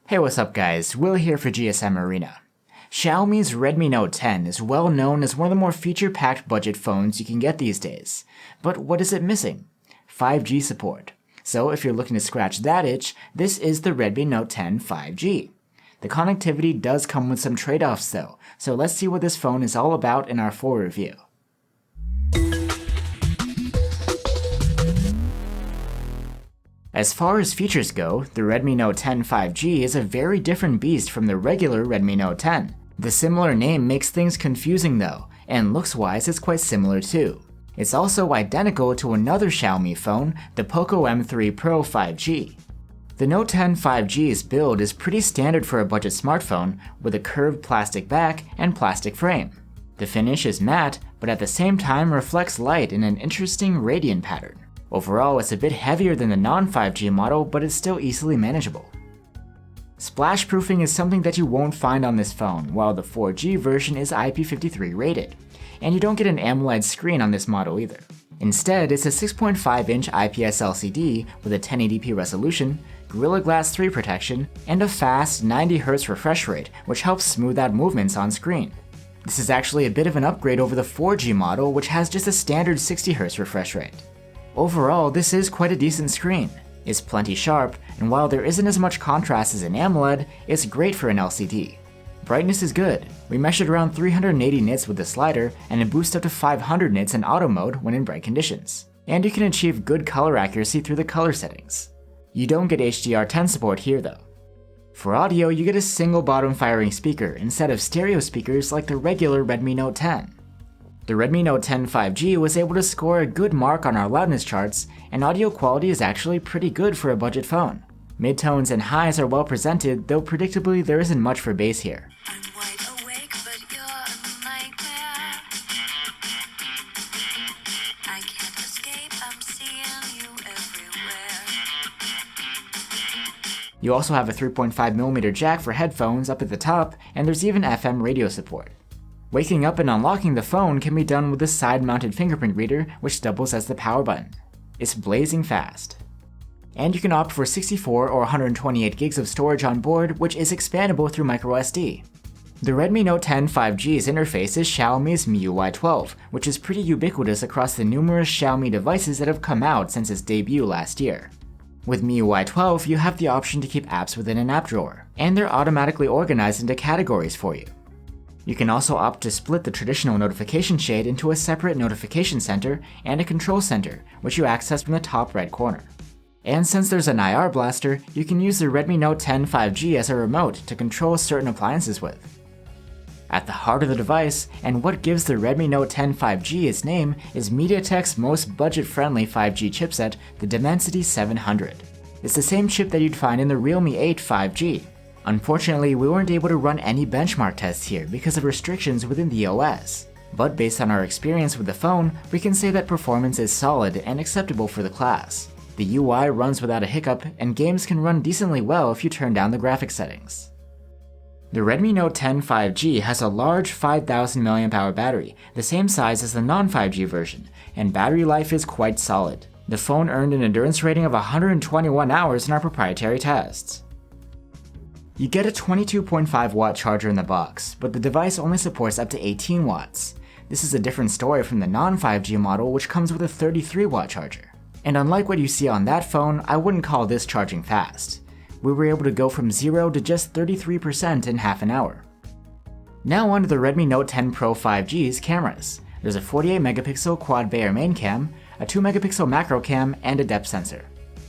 Hey, what's up guys, Will here for GSM Arena. Xiaomi's Redmi Note 10 is well known as one of the more feature-packed budget phones you can get these days. But what is it missing? 5G support. So if you're looking to scratch that itch, this is the Redmi Note 10 5G. The connectivity does come with some trade-offs though, so let's see what this phone is all about in our full review. As far as features go, the Redmi Note 10 5G is a very different beast from the regular Redmi Note 10. The similar name makes things confusing though, and looks-wise it's quite similar too. It's also identical to another Xiaomi phone, the Poco M3 Pro 5G. The Note 10 5G's build is pretty standard for a budget smartphone, with a curved plastic back and plastic frame. The finish is matte, but at the same time reflects light in an interesting radiant pattern. Overall, it's a bit heavier than the non-5G model, but it's still easily manageable. Splash proofing is something that you won't find on this phone, while the 4G version is IP53 rated. And you don't get an AMOLED screen on this model either. Instead, it's a 6.5-inch IPS LCD with a 1080p resolution, Gorilla Glass 3 protection, and a fast 90Hz refresh rate, which helps smooth out movements on screen. This is actually a bit of an upgrade over the 4G model, which has just a standard 60Hz refresh rate. Overall, this is quite a decent screen. It's plenty sharp, and while there isn't as much contrast as an AMOLED, it's great for an LCD. Brightness is good. We measured around 380 nits with the slider, and it boosts up to 500 nits in auto mode when in bright conditions. And you can achieve good color accuracy through the color settings. You don't get HDR10 support here though. For audio, you get a single bottom firing speaker instead of stereo speakers like the regular Redmi Note 10. The Redmi Note 10 5G was able to score a good mark on our loudness charts, and audio quality is actually pretty good for a budget phone. Midtones and highs are well presented, though predictably there isn't much for bass here. You also have a 3.5mm jack for headphones up at the top, and there's even FM radio support. Waking up and unlocking the phone can be done with a side-mounted fingerprint reader, which doubles as the power button. It's blazing fast. And you can opt for 64 or 128 gigs of storage on board, which is expandable through microSD. The Redmi Note 10 5G's interface is Xiaomi's MIUI 12, which is pretty ubiquitous across the numerous Xiaomi devices that have come out since its debut last year. With MIUI 12, you have the option to keep apps within an app drawer, and they're automatically organized into categories for you. You can also opt to split the traditional notification shade into a separate notification center and a control center, which you access from the top right corner. And since there's an IR blaster, you can use the Redmi Note 10 5G as a remote to control certain appliances with. At the heart of the device, and what gives the Redmi Note 10 5G its name, is MediaTek's most budget-friendly 5G chipset, the Dimensity 700. It's the same chip that you'd find in the Realme 8 5G. Unfortunately, we weren't able to run any benchmark tests here because of restrictions within the OS. But based on our experience with the phone, we can say that performance is solid and acceptable for the class. The UI runs without a hiccup, and games can run decently well if you turn down the graphics settings. The Redmi Note 10 5G has a large 5000 mAh battery, the same size as the non-5G version, and battery life is quite solid. The phone earned an endurance rating of 121 hours in our proprietary tests. You get a 22.5 watt charger in the box, but the device only supports up to 18 watts. This is a different story from the non-5G model, which comes with a 33 watt charger. And unlike what you see on that phone, I wouldn't call this charging fast. We were able to go from 0 to just 33% in half an hour. Now on to the Redmi Note 10 Pro 5G's cameras. There's a 48 megapixel quad Bayer main cam, a 2 megapixel macro cam, and a depth sensor.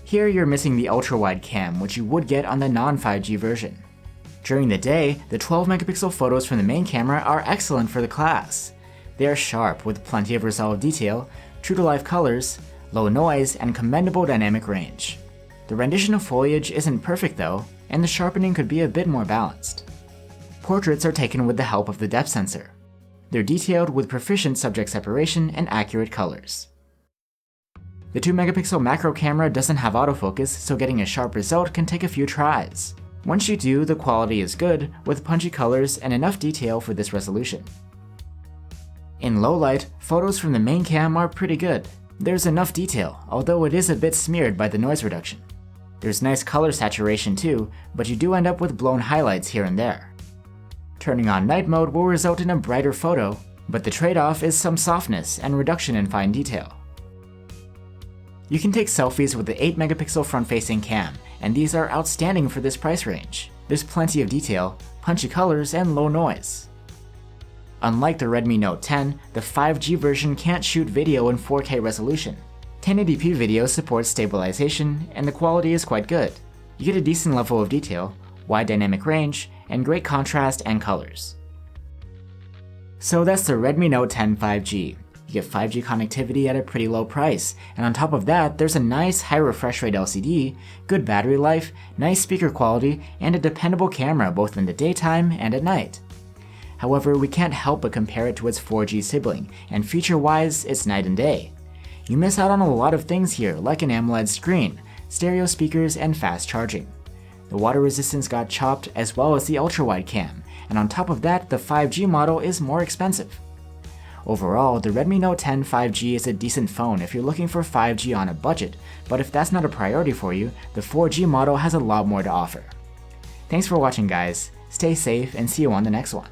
Here you're missing the ultra-wide cam, which you would get on the non-5G version. During the day, the 12 megapixel photos from the main camera are excellent for the class. They are sharp with plenty of resolved detail, true-to-life colors, low noise, and commendable dynamic range. The rendition of foliage isn't perfect though, and the sharpening could be a bit more balanced. Portraits are taken with the help of the depth sensor. They're detailed with proficient subject separation and accurate colors. The 2 megapixel macro camera doesn't have autofocus, so getting a sharp result can take a few tries. Once you do, the quality is good, with punchy colors and enough detail for this resolution. In low light, photos from the main cam are pretty good. There's enough detail, although it is a bit smeared by the noise reduction. There's nice color saturation too, but you do end up with blown highlights here and there. Turning on night mode will result in a brighter photo, but the trade-off is some softness and reduction in fine detail. You can take selfies with the 8-megapixel front-facing cam, and these are outstanding for this price range. There's plenty of detail, punchy colors, and low noise. Unlike the Redmi Note 10, the 5G version can't shoot video in 4K resolution. 1080p video supports stabilization, and the quality is quite good. You get a decent level of detail, wide dynamic range, and great contrast and colors. So that's the Redmi Note 10 5G. You get 5G connectivity at a pretty low price, and on top of that, there's a nice high refresh rate LCD, good battery life, nice speaker quality, and a dependable camera both in the daytime and at night. However, we can't help but compare it to its 4G sibling, and feature-wise, it's night and day. You miss out on a lot of things here, like an AMOLED screen, stereo speakers, and fast charging. The water resistance got chopped as well as the ultra-wide cam, and on top of that, the 5G model is more expensive. Overall, the Redmi Note 10 5G is a decent phone if you're looking for 5G on a budget, but if that's not a priority for you, the 4G model has a lot more to offer. Thanks for watching guys, stay safe and see you on the next one.